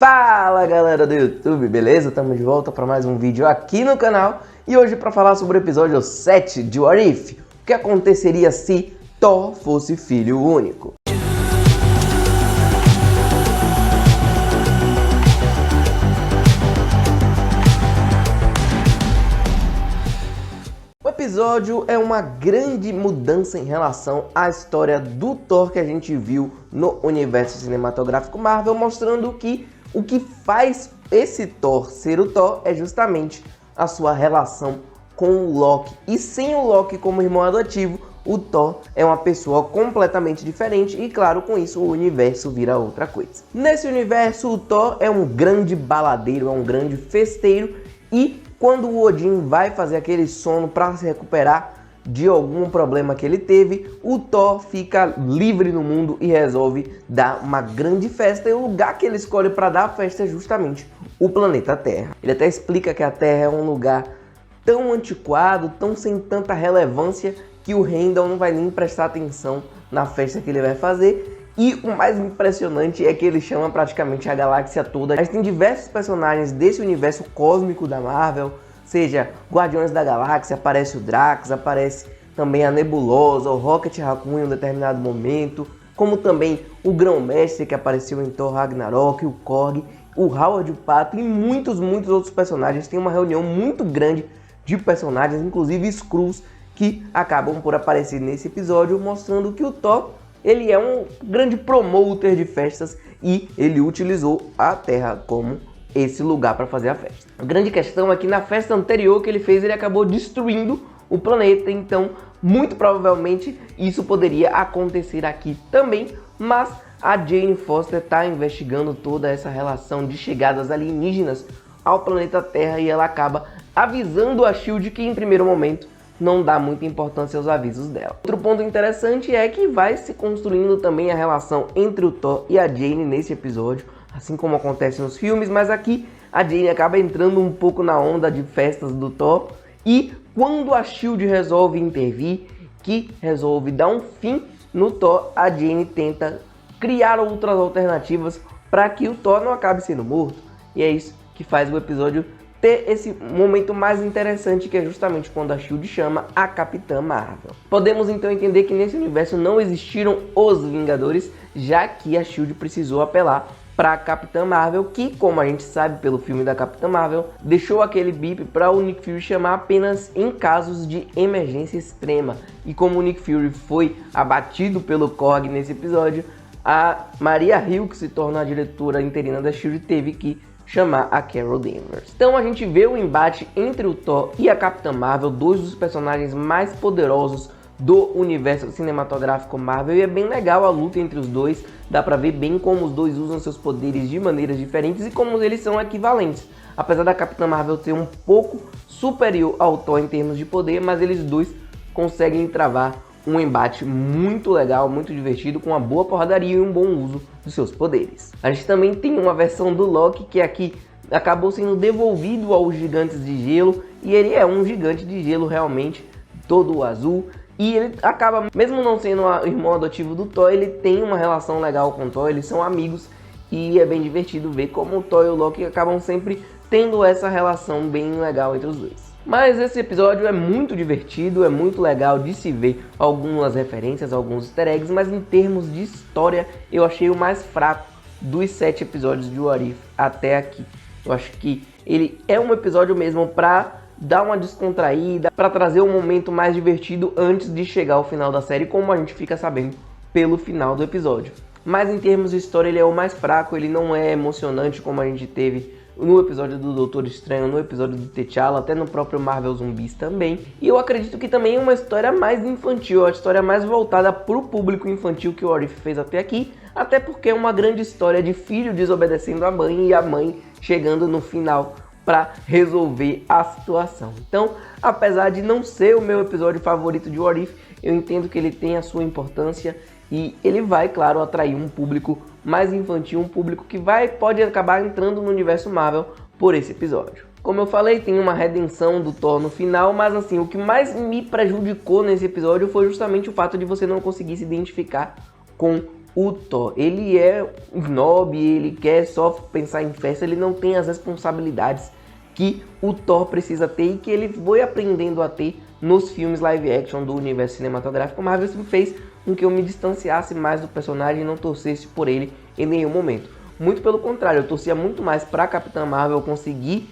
Fala galera do YouTube, beleza? Estamos de volta para mais um vídeo aqui no canal e hoje para falar sobre o episódio 7 de What If, o que aconteceria se Thor fosse filho único. O episódio é uma grande mudança em relação à história do Thor que a gente viu no universo cinematográfico Marvel, mostrando que o que faz esse Thor ser o Thor é justamente a sua relação com o Loki. E sem o Loki como irmão adotivo, o Thor é uma pessoa completamente diferente e, claro, com isso o universo vira outra coisa. Nesse universo, o Thor é um grande baladeiro, é um grande festeiro e quando o Odin vai fazer aquele sono para se recuperar de algum problema que ele teve, o Thor fica livre no mundo e resolve dar uma grande festa. E o lugar que ele escolhe para dar a festa é justamente o planeta Terra. Ele até explica que a Terra é um lugar tão antiquado, tão sem tanta relevância, que o Heimdall não vai nem prestar atenção na festa que ele vai fazer. E o mais impressionante é que ele chama praticamente a galáxia toda. A gente tem diversos personagens desse universo cósmico da Marvel, seja Guardiões da Galáxia, aparece o Drax, aparece também a Nebulosa, o Rocket Raccoon em um determinado momento, como também o Grão-Mestre que apareceu em Thor Ragnarok, o Korg, o Howard o Pato e muitos outros personagens. Tem uma reunião muito grande de personagens, inclusive Skrulls, que acabam por aparecer nesse episódio, mostrando que o Thor ele é um grande promotor de festas e ele utilizou a Terra como esse lugar para fazer a festa. A grande questão é que na festa anterior que ele fez, ele acabou destruindo o planeta, então muito provavelmente isso poderia acontecer aqui também, mas a Jane Foster está investigando toda essa relação de chegadas alienígenas ao planeta Terra e ela acaba avisando a SHIELD que em primeiro momento não dá muita importância aos avisos dela. Outro ponto interessante é que vai se construindo também a relação entre o Thor e a Jane nesse episódio, assim como acontece nos filmes, mas aqui a Jane acaba entrando um pouco na onda de festas do Thor e quando a SHIELD resolve intervir, que resolve dar um fim no Thor, a Jane tenta criar outras alternativas para que o Thor não acabe sendo morto. E é isso que faz o episódio ter esse momento mais interessante, que é justamente quando a SHIELD chama a Capitã Marvel. Podemos então entender que nesse universo não existiram os Vingadores, já que a SHIELD precisou apelar para a Capitã Marvel, que, como a gente sabe pelo filme da Capitã Marvel, deixou aquele bip para o Nick Fury chamar apenas em casos de emergência extrema. E como o Nick Fury foi abatido pelo Korg nesse episódio, a Maria Hill, que se torna a diretora interina da SHIELD, teve que chamar a Carol Danvers. Então a gente vê o embate entre o Thor e a Capitã Marvel, dois dos personagens mais poderosos do universo cinematográfico Marvel, e é bem legal a luta entre os dois. Dá pra ver bem como os dois usam seus poderes de maneiras diferentes e como eles são equivalentes. Apesar da Capitã Marvel ser um pouco superior ao Thor em termos de poder, mas eles dois conseguem travar um embate muito legal, muito divertido, com uma boa porradaria e um bom uso dos seus poderes. A gente também tem uma versão do Loki que aqui acabou sendo devolvido aos gigantes de gelo, e ele é um gigante de gelo realmente, todo azul. E ele acaba, mesmo não sendo o irmão adotivo do Thor, ele tem uma relação legal com o Thor, eles são amigos e é bem divertido ver como o Thor e o Loki acabam sempre tendo essa relação bem legal entre os dois. Mas esse episódio é muito divertido, é muito legal de se ver algumas referências, alguns easter eggs, mas em termos de história eu achei o mais fraco dos 7 episódios de What If até aqui. Eu acho que ele é um episódio mesmo para dar uma descontraída, para trazer um momento mais divertido antes de chegar ao final da série, como a gente fica sabendo pelo final do episódio. Mas em termos de história ele é o mais fraco, ele não é emocionante como a gente teve no episódio do Doutor Estranho, no episódio do T'Challa, até no próprio Marvel Zumbis também. E eu acredito que também é uma história mais infantil, a história mais voltada para o público infantil que o What If fez até aqui, até porque é uma grande história de filho desobedecendo a mãe e a mãe chegando no final para resolver a situação. Então, apesar de não ser o meu episódio favorito de What If, eu entendo que ele tem a sua importância e ele vai, claro, atrair um público mais infantil, um público que pode acabar entrando no universo Marvel por esse episódio. Como eu falei, tem uma redenção do Thor no final, mas assim, o que mais me prejudicou nesse episódio foi justamente o fato de você não conseguir se identificar com o Thor, ele é snob, ele quer só pensar em festa, ele não tem as responsabilidades que o Thor precisa ter e que ele foi aprendendo a ter nos filmes live action do universo cinematográfico Marvel. Isso fez com que eu me distanciasse mais do personagem e não torcesse por ele em nenhum momento. Muito pelo contrário, eu torcia muito mais para a Capitã Marvel conseguir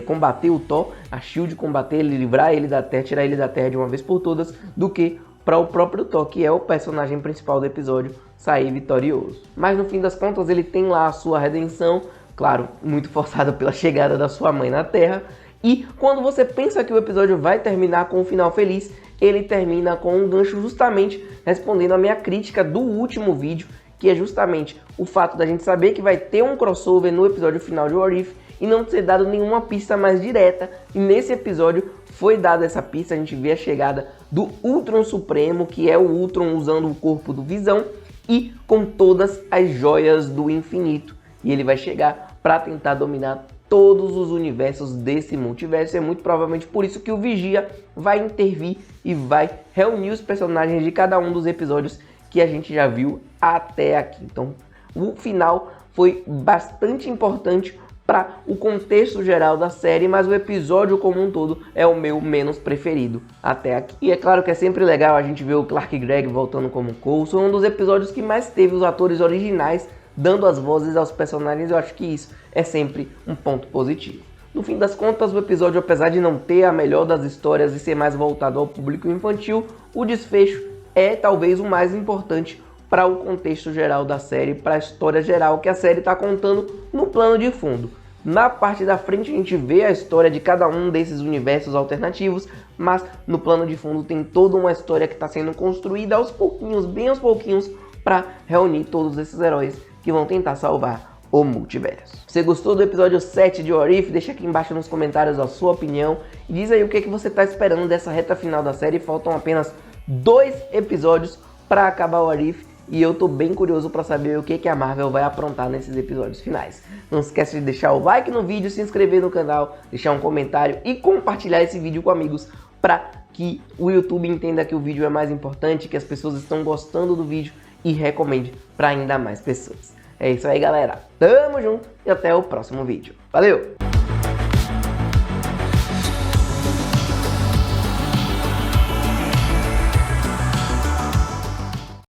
combater o Thor, a SHIELD combater ele, livrar ele da Terra, tirar ele da Terra de uma vez por todas, do que para o próprio Thor, que é o personagem principal do episódio, sair vitorioso. Mas no fim das contas ele tem lá a sua redenção, claro, muito forçada pela chegada da sua mãe na Terra, e quando você pensa que o episódio vai terminar com um final feliz, ele termina com um gancho justamente respondendo a minha crítica do último vídeo, que é justamente o fato da gente saber que vai ter um crossover no episódio final de What If e não ter dado nenhuma pista mais direta, e nesse episódio foi dada essa pista. A gente vê a chegada do Ultron Supremo, que é o Ultron usando o corpo do Visão e com todas as joias do infinito, e ele vai chegar para tentar dominar todos os universos desse multiverso. É muito provavelmente por isso que o Vigia vai intervir e vai reunir os personagens de cada um dos episódios que a gente já viu até aqui. Então o final foi bastante importante para o contexto geral da série, mas o episódio como um todo é o meu menos preferido até aqui. E é claro que é sempre legal a gente ver o Clark Gregg voltando como Coulson, um dos episódios que mais teve os atores originais dando as vozes aos personagens. Eu acho que isso é sempre um ponto positivo. No fim das contas, o episódio, apesar de não ter a melhor das histórias e ser mais voltado ao público infantil, o desfecho é talvez o mais importante para o contexto geral da série, para a história geral que a série está contando no plano de fundo. Na parte da frente a gente vê a história de cada um desses universos alternativos, mas no plano de fundo tem toda uma história que está sendo construída aos pouquinhos, bem aos pouquinhos, para reunir todos esses heróis que vão tentar salvar o multiverso. Você gostou do episódio 7 de What If? Deixa aqui embaixo nos comentários a sua opinião e diz aí o que você está esperando dessa reta final da série. Faltam apenas 2 episódios para acabar o What If, e eu tô bem curioso para saber o que a Marvel vai aprontar nesses episódios finais. Não esquece de deixar o like no vídeo, se inscrever no canal, deixar um comentário e compartilhar esse vídeo com amigos para que o YouTube entenda que o vídeo é mais importante, que as pessoas estão gostando do vídeo e recomende para ainda mais pessoas. É isso aí, galera. Tamo junto e até o próximo vídeo. Valeu!